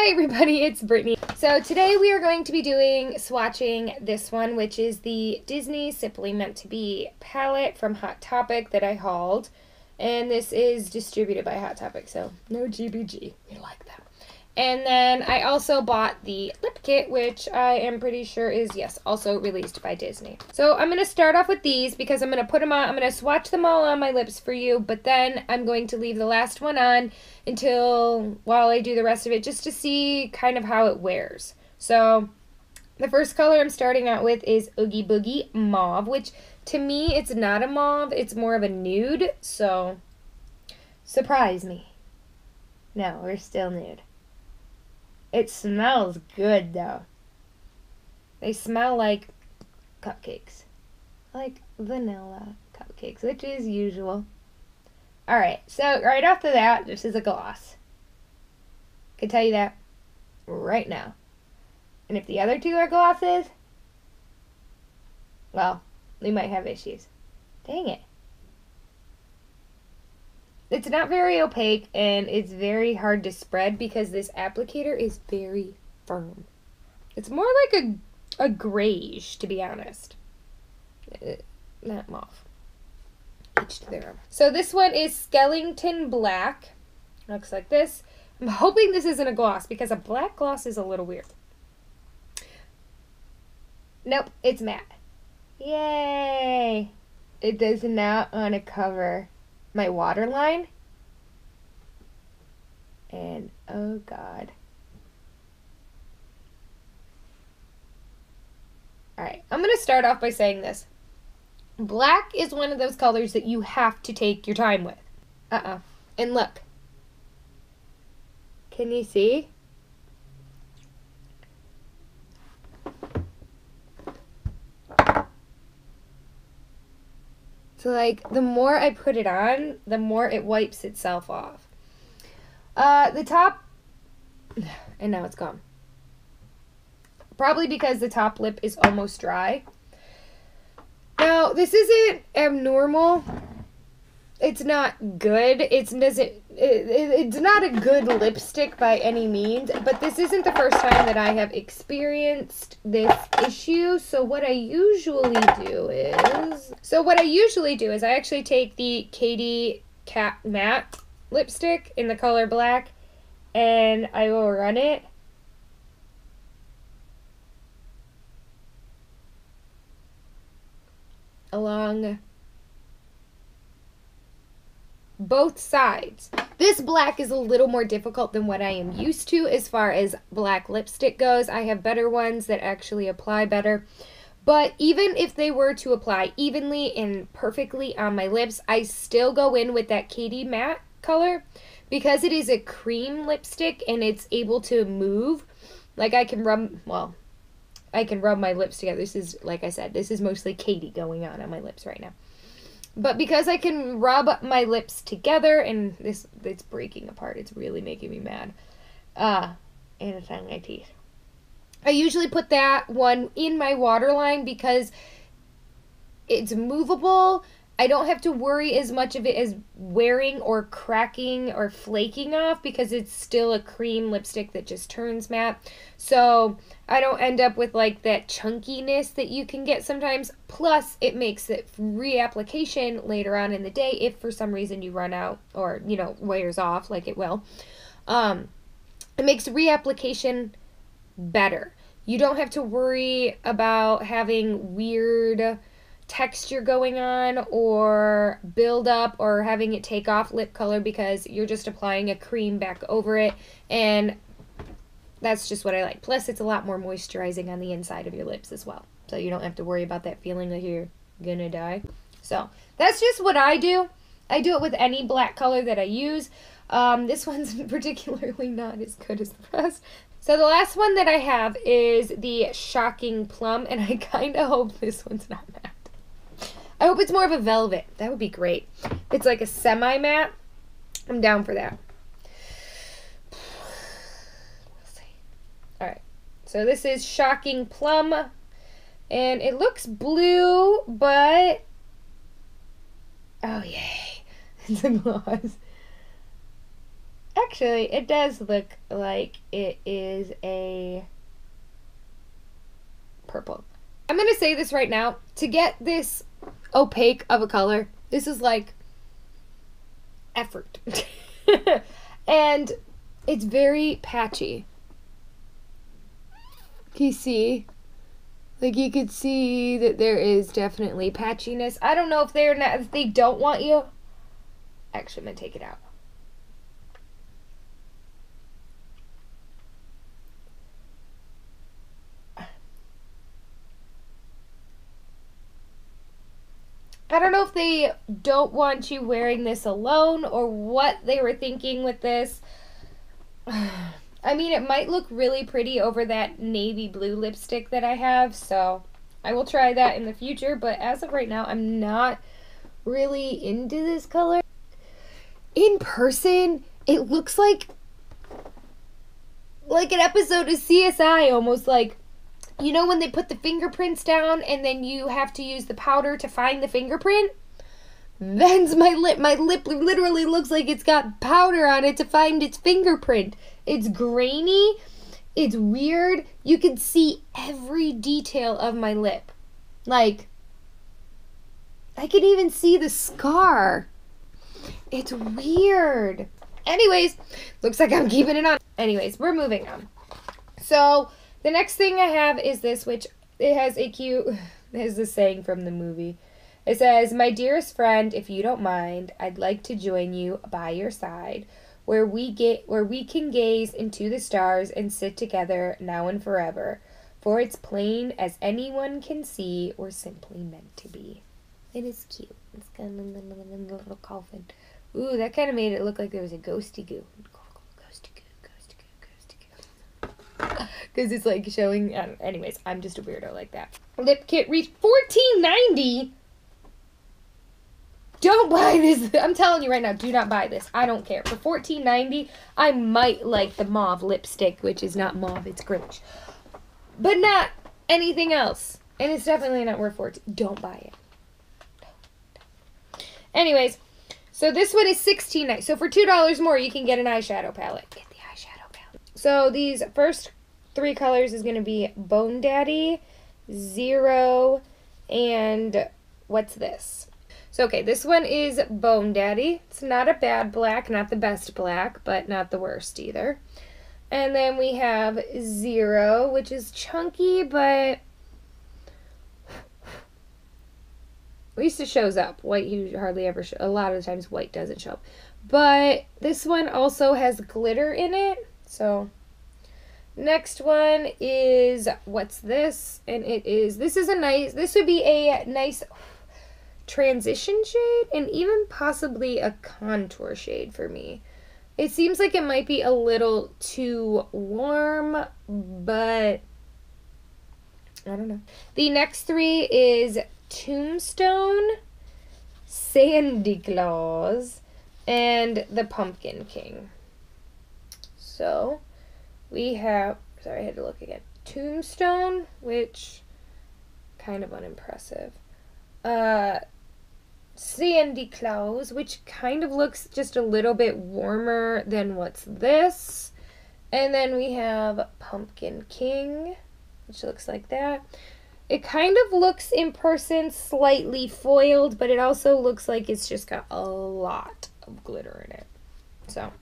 Hi everybody, it's Brittany. So today we are going to be swatching this one, which is the Disney Simply Meant to Be palette from Hot Topic that I hauled. And this is distributed by Hot Topic, so no GBG. We like them. And then I also bought the lip kit, which I am pretty sure is, yes, also released by Disney. So I'm going to start off with these because I'm going to put them on. I'm going to swatch them all on my lips for you, but then I'm going to leave the last one on while I do the rest of it, just to see kind of how it wears. So the first color I'm starting out with is Oogie Boogie Mauve, which to me, it's not a mauve. It's more of a nude, so surprise me. No, we're still nude. It smells good, though. They smell like cupcakes. Like vanilla cupcakes, which is usual. Alright, so right off the bat, this is a gloss. I can tell you that right now. And if the other two are glosses, well, we might have issues. Dang it. It's not very opaque, and it's very hard to spread because this applicator is very firm. It's more like a grayish, to be honest. Not mauve. Each to their own. So this one is Skellington Black. Looks like this. I'm hoping this isn't a gloss because a black gloss is a little weird. Nope, it's matte. Yay! It does not want to cover my waterline, and oh god. Alright, I'm going to start off by saying this. Black is one of those colors that you have to take your time with. And look. Can you see? So, like, the more I put it on, the more it wipes itself off. The top, and now it's gone. Probably because the top lip is almost dry. Now, this isn't abnormal. It's not good. It's not a good lipstick by any means, but this isn't the first time that I have experienced this issue. So what I usually do is I actually take the Katy Kat Matte lipstick in the color black, and I will run it along both sides. This black is a little more difficult than what I am used to as far as black lipstick goes. I have better ones that actually apply better. But even if they were to apply evenly and perfectly on my lips, I still go in with that Katy Matte color because it is a cream lipstick and it's able to move. Like I can rub my lips together. This is, like I said, this is mostly Katy going on my lips right now. But because I can rub my lips together, and it's breaking apart. It's really making me mad. And it's on my teeth. I usually put that one in my waterline because it's movable. I don't have to worry as much of it as wearing or cracking or flaking off because it's still a cream lipstick that just turns matte. So I don't end up with like that chunkiness that you can get sometimes. Plus it makes it reapplication later on in the day if for some reason you run out or, you know, wears off like it will. It makes reapplication better. You don't have to worry about having weird texture going on or build up or having it take off lip color because you're just applying a cream back over it, and that's just what I like. Plus it's a lot more moisturizing on the inside of your lips as well, so you don't have to worry about that feeling like you're gonna die. So that's just what I do. I do it with any black color that I use. This one's particularly not as good as the rest. So the last one that I have is the Shocking Plum, and I kind of hope this one's not matte. I hope it's more of a velvet. That would be great. It's like a semi-matte. I'm down for that. We'll see. Alright. So this is Shocking Plum. And it looks blue, but... oh, yay. It's a gloss. Actually, it does look like it is a purple. I'm going to say this right now. To get this opaque of a color, this is like effort. And it's very patchy. Can you see? Like, you could see that there is definitely patchiness. I don't know if if they don't want you. Actually, I'm going to take it out. I don't know if they don't want you wearing this alone or what they were thinking with this. I mean, it might look really pretty over that navy blue lipstick that I have, so I will try that in the future, but as of right now, I'm not really into this color. In person, it looks like an episode of CSI, almost like, you know when they put the fingerprints down and then you have to use the powder to find the fingerprint? That's my lip. My lip literally looks like it's got powder on it to find its fingerprint. It's grainy. It's weird. You can see every detail of my lip. Like, I can even see the scar. It's weird. Anyways, looks like I'm keeping it on. Anyways, we're moving on. So, the next thing I have is this, which it has a cute, there's this saying from the movie. It says, "My dearest friend, if you don't mind, I'd like to join you by your side, where we can gaze into the stars and sit together now and forever. For it's plain as anyone can see, we're simply meant to be." It is cute. It's got a little coffin. Ooh, that kind of made it look like there was a ghosty goo. Because it's like showing, anyways, I'm just a weirdo like that. Lip kit reached $14.90. Don't buy this. I'm telling you right now, do not buy this. I don't care. For $14.90, I might like the mauve lipstick, which is not mauve, it's greenish. But not anything else. And it's definitely not worth $14. Don't buy it. Anyways, so this one is $16.90. So for $2 more, you can get an eyeshadow palette. Get the eyeshadow palette. So these first 3 colors is going to be Bone Daddy, Zero, and what's this? So, okay, this one is Bone Daddy. It's not a bad black, not the best black, but not the worst either. And then we have Zero, which is chunky, but at least it shows up. White, you hardly ever show. A lot of the times, white doesn't show up. But this one also has glitter in it, so... Next one is, what's this? And this would be a nice transition shade and even possibly a contour shade for me. It seems like it might be a little too warm, but I don't know. The next 3 is Tombstone, Sandy Claus, and the Pumpkin King. So... we have, sorry, I had to look again. Tombstone, which, kind of unimpressive. Sandy Claus, which kind of looks just a little bit warmer than what's this. And then we have Pumpkin King, which looks like that. It kind of looks in person slightly foiled, but it also looks like it's just got a lot of glitter in it. So...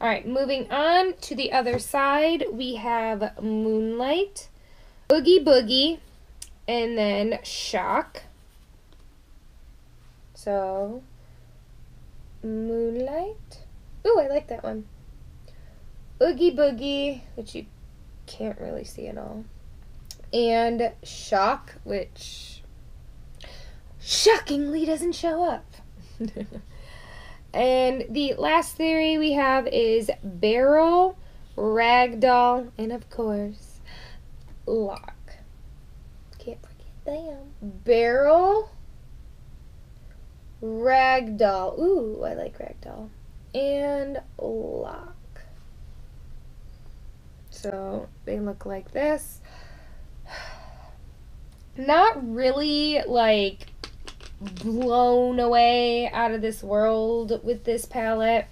all right, moving on to the other side, we have Moonlight, Oogie Boogie, and then Shock. So, Moonlight. Ooh, I like that one. Oogie Boogie, which you can't really see at all. And Shock, which shockingly doesn't show up. And the last theory we have is Barrel, Ragdoll, and of course, Lock. Can't forget them. Barrel, Ragdoll. Ooh, I like Ragdoll. And Lock. So they look like this. Not really like blown away out of this world with this palette.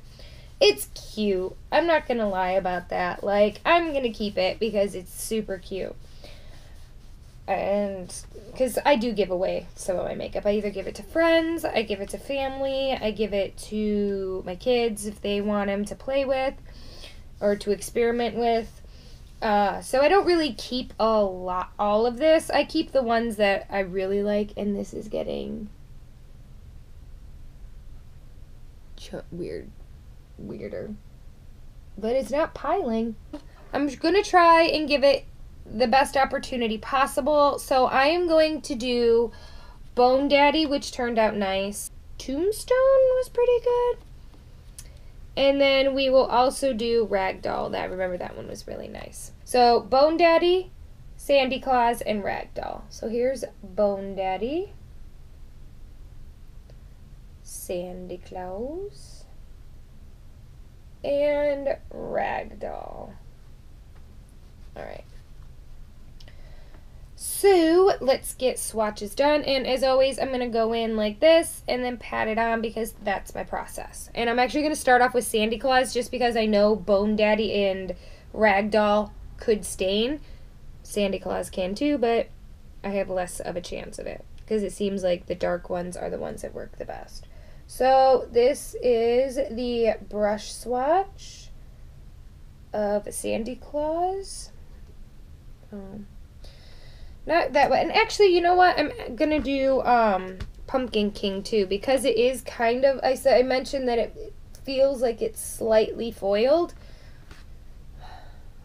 It's cute. I'm not gonna lie about that. Like, I'm gonna keep it because it's super cute. And because I do give away some of my makeup. I either give it to friends, I give it to family, I give it to my kids if they want them to play with or to experiment with. So I don't really keep all of this. I keep the ones that I really like, and this is getting weirder. But it's not piling. I'm gonna try and give it the best opportunity possible. So I am going to do Bone Daddy, which turned out nice. Tombstone was pretty good. And then we will also do Ragdoll. I remember that one was really nice. So Bone Daddy, Sandy Claus, and Ragdoll. So here's Bone Daddy, Sandy Claus, and Ragdoll. All right. So let's get swatches done, and as always I'm going to go in like this and then pat it on because that's my process. And I'm actually going to start off with Sandy Claus just because I know Bone Daddy and Ragdoll could stain. Sandy Claus can too, but I have less of a chance of it because it seems like the dark ones are the ones that work the best. So this is the brush swatch of Sandy Claus. Not that way. And actually, you know what? I'm going to do Pumpkin King too because it is kind of, I mentioned that it feels like it's slightly foiled.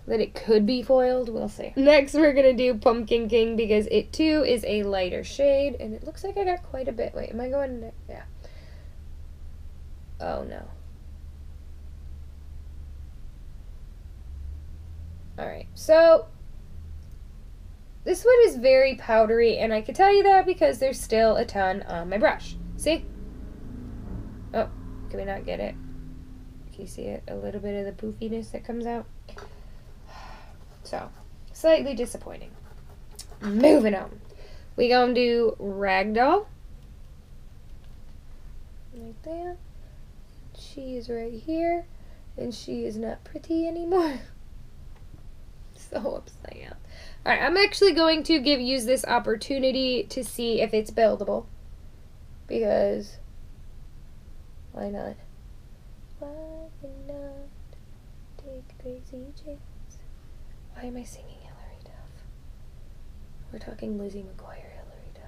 That it could be foiled. We'll see. Next, we're going to do Pumpkin King because it too is a lighter shade. And it looks like I got quite a bit. Wait, am I going to? Yeah. Oh, no. Alright, so this one is very powdery, and I can tell you that because there's still a ton on my brush. See? Oh, can we not get it? Can you see it? A little bit of the poofiness that comes out. So, slightly disappointing. Moving on. We gonna do Ragdoll. Like that. She is right here, and she is not pretty anymore. So upside down. Alright, I'm actually going to use this opportunity to see if it's buildable. Because, why not? Why not take a crazy chance? Why am I singing Hillary Duff? We're talking Lizzie McGuire, Hillary Duff.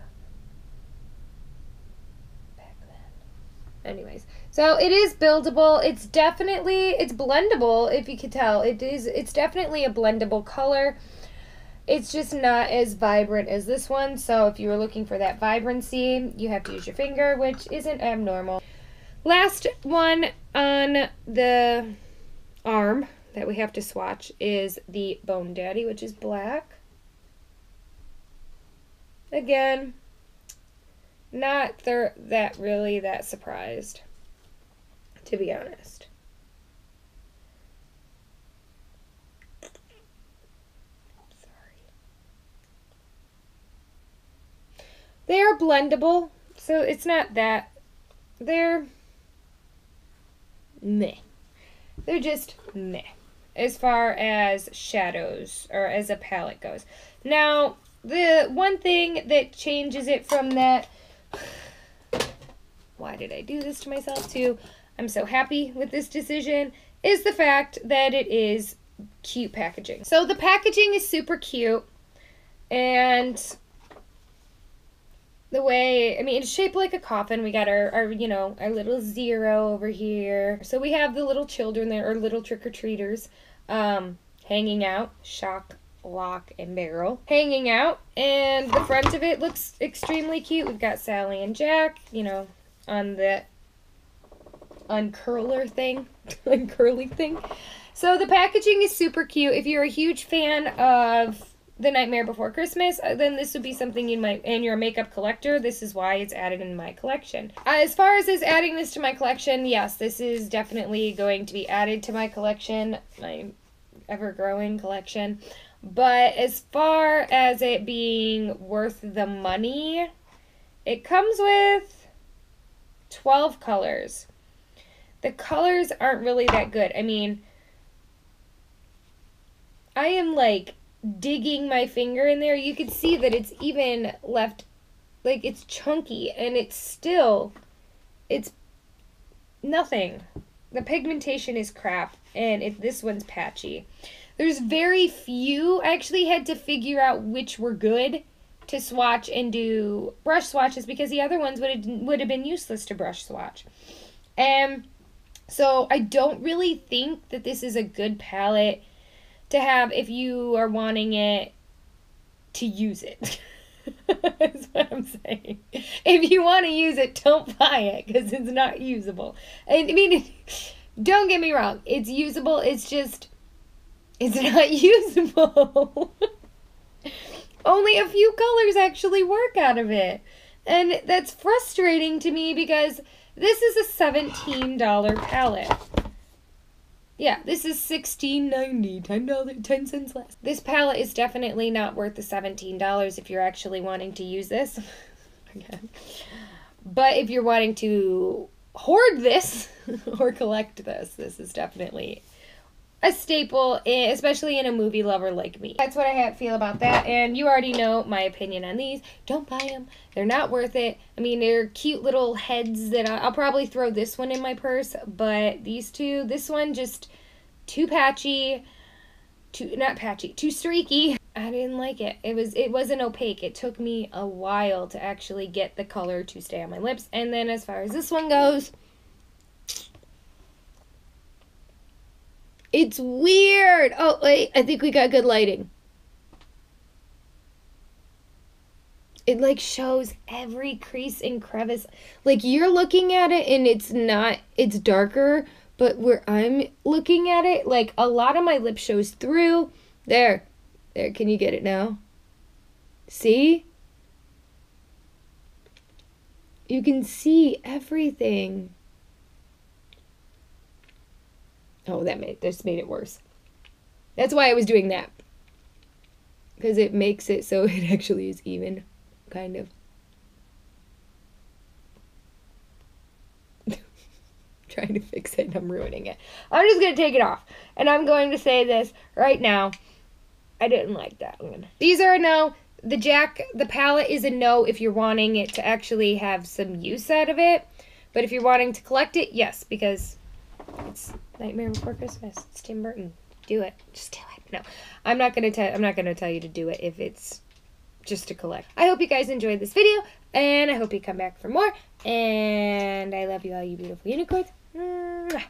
Back then. Anyways, so it is buildable. It's blendable, if you could tell. It's definitely a blendable color. It's just not as vibrant as this one, so if you were looking for that vibrancy, you have to use your finger, which isn't abnormal. Last one on the arm that we have to swatch is the Bone Daddy, which is black. Again, not really that surprised, to be honest. They are blendable, so it's not that. They're meh. They're just meh as far as shadows or as a palette goes. Now, the one thing that changes it from that, why did I do this to myself too? I'm so happy with this decision, is the fact that it is cute packaging. So the packaging is super cute, and the way, it's shaped like a coffin. We got our little zero over here. So we have the little children there, or little trick-or-treaters, hanging out. Shock, lock, and barrel. Hanging out. And the front of it looks extremely cute. We've got Sally and Jack, on the uncurler thing. Uncurly thing. So the packaging is super cute. If you're a huge fan of The Nightmare Before Christmas, then this would be something and you're a makeup collector, this is why it's added in my collection. As far as adding this to my collection, yes, this is definitely going to be added to my collection, my ever-growing collection. But as far as it being worth the money, it comes with 12 colors. The colors aren't really that good. I mean, I am like digging my finger in there. You can see that it's even left, like it's chunky, and it's nothing. The pigmentation is crap, and this one's patchy. There's very few. I actually had to figure out which were good to swatch and do brush swatches, because the other ones would have been useless to brush swatch. And so I don't really think that this is a good palette to have if you are wanting it to use it. That's what I'm saying. If you want to use it, don't buy it, because it's not usable. I mean, don't get me wrong. It's usable. It's just, it's not usable. Only a few colors actually work out of it. And that's frustrating to me, because this is a $17 palette. Yeah, this is $16.90, $10, 10 cents less. This palette is definitely not worth the $17 if you're actually wanting to use this. But if you're wanting to hoard this or collect this is definitely a staple, especially in a movie lover like me. That's what I feel about that, and you already know my opinion on these. Don't buy them. They're not worth it. I mean, they're cute little heads that I'll probably throw this one in my purse, but these two, this one just too patchy, too streaky. I didn't like it. It wasn't opaque. It took me a while to actually get the color to stay on my lips. And then as far as this one goes, it's weird. Oh, wait, I think we got good lighting. It like shows every crease and crevice. Like you're looking at it and it's darker, but where I'm looking at it, like a lot of my lip shows through. There, can you get it now? See? You can see everything. Oh, this made it worse. That's why I was doing that. Because it makes it so it actually is even, kind of. Trying to fix it and I'm ruining it. I'm just going to take it off. And I'm going to say this right now. I didn't like that one. These are a no. The palette is a no if you're wanting it to actually have some use out of it. But if you're wanting to collect it, yes, because it's Nightmare Before Christmas. It's Tim Burton. Do it. Just do it. No, I'm not gonna tell you to do it if it's just to collect. I hope you guys enjoyed this video, and I hope you come back for more. And I love you all, you beautiful unicorns. Mwah.